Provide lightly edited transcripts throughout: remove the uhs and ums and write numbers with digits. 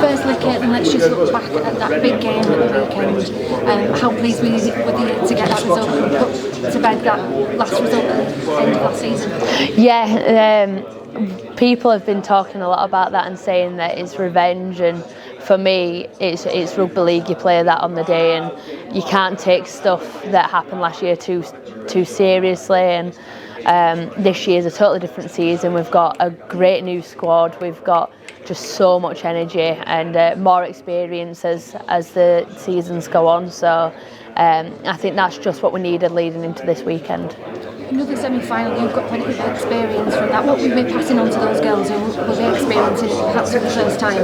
firstly, Caitlin, let's just look back at that big game at the weekend. How pleased were you to get that result and put to bed that last result at the end of last season? Yeah, people have been talking a lot about that and saying that it's revenge, and for me it's rugby league. You play that on the day, and you can't take stuff that happened last year too seriously, and this year's a totally different season. We've got a great new squad, we've got just so much energy and more experience as the seasons go on, so I think that's just what we needed leading into this weekend. Another semi-final, you've got plenty of experience from that. What will you be passing on to those girls who will be experiencing it perhaps for the first time?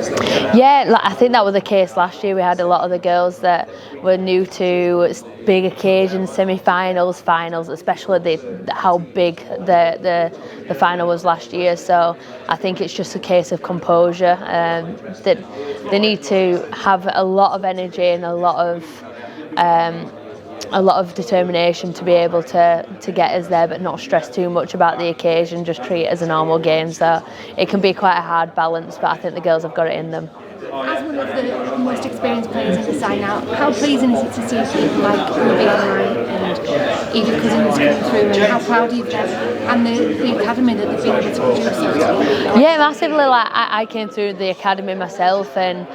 Yeah, I think that was the case last year. We had a lot of the girls that were new to big occasions, semi-finals, finals, especially how big the final was last year. So I think it's just a case of composure. That they need to have a lot of energy and a lot of determination to be able to get us there, but not stress too much about the occasion, just treat it as a normal game. So it can be quite a hard balance, but I think the girls have got it in them. As one of the most experienced players in the side now, how pleasing is it to see people like Ruby and Evie Cousins coming through, and how proud are you of them and the academy that they've been able to produce? Yeah, massively. Like I came through the academy myself, and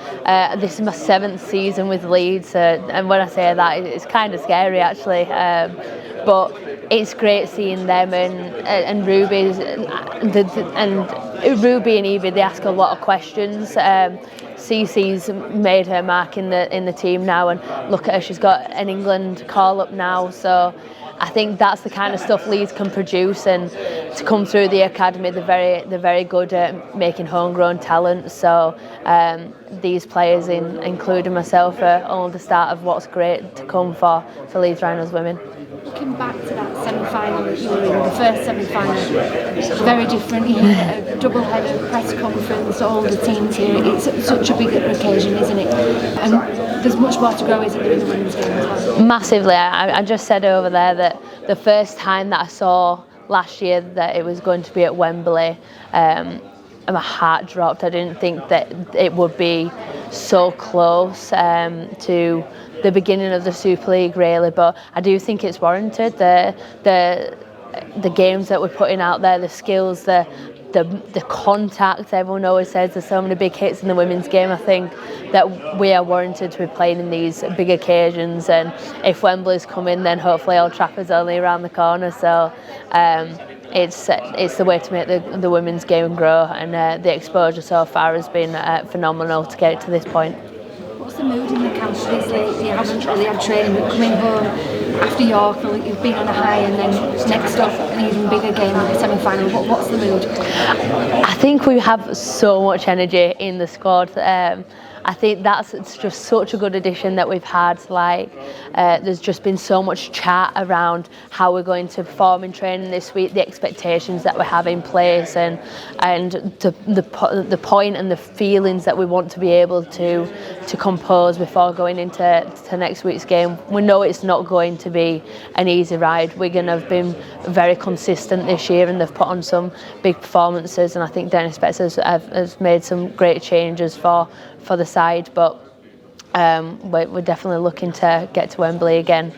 this is my 7th season with Leeds, and when I say that, it's kind of scary actually, but it's great seeing them and Ruby and Ruby and Evie. They ask a lot of questions. Cece's made her mark in the team now, and look at her, she's got an England call up now, so I think that's the kind of stuff Leeds can produce, and to come through the academy, they're very good at making homegrown talent. So these players, including myself, are all the start of what's great to come for Leeds Rhinos Women. Looking back to that semi-final that you were in, the first semi-final, very different. You had a double-header press conference, all the teams here. It's such a big occasion, isn't it? And there's much more to grow, isn't there, in the women's game as well? Massively. I just said over there that the first time that I saw last year that it was going to be at Wembley, my heart dropped. I didn't think that it would be so close to the beginning of the Super League, really, but I do think it's warranted. The games that we're putting out there, the skills, the contact. Everyone always says there's so many big hits in the women's game. I think that we are warranted to be playing in these big occasions, and if Wembley's coming, then hopefully Old Trafford's only around the corner. So it's the way to make the women's game grow, and the exposure so far has been phenomenal to get it to this point. What's the mood in the camp lately? You haven't really had training, but coming home after York, you've been on a high, and then next up an even bigger game, the semi-final. What's the mood? I think we have so much energy in the squad. I think it's just such a good addition that we've had. There's just been so much chat around how we're going to perform in training this week, the expectations that we have in place, and the point and the feelings that we want to be able to compose before going into next week's game. We know it's not going to be an easy ride. Wigan have been very consistent this year, and they've put on some big performances, and I think Dennis Betts has made some great changes for the side, but we're definitely looking to get to Wembley again.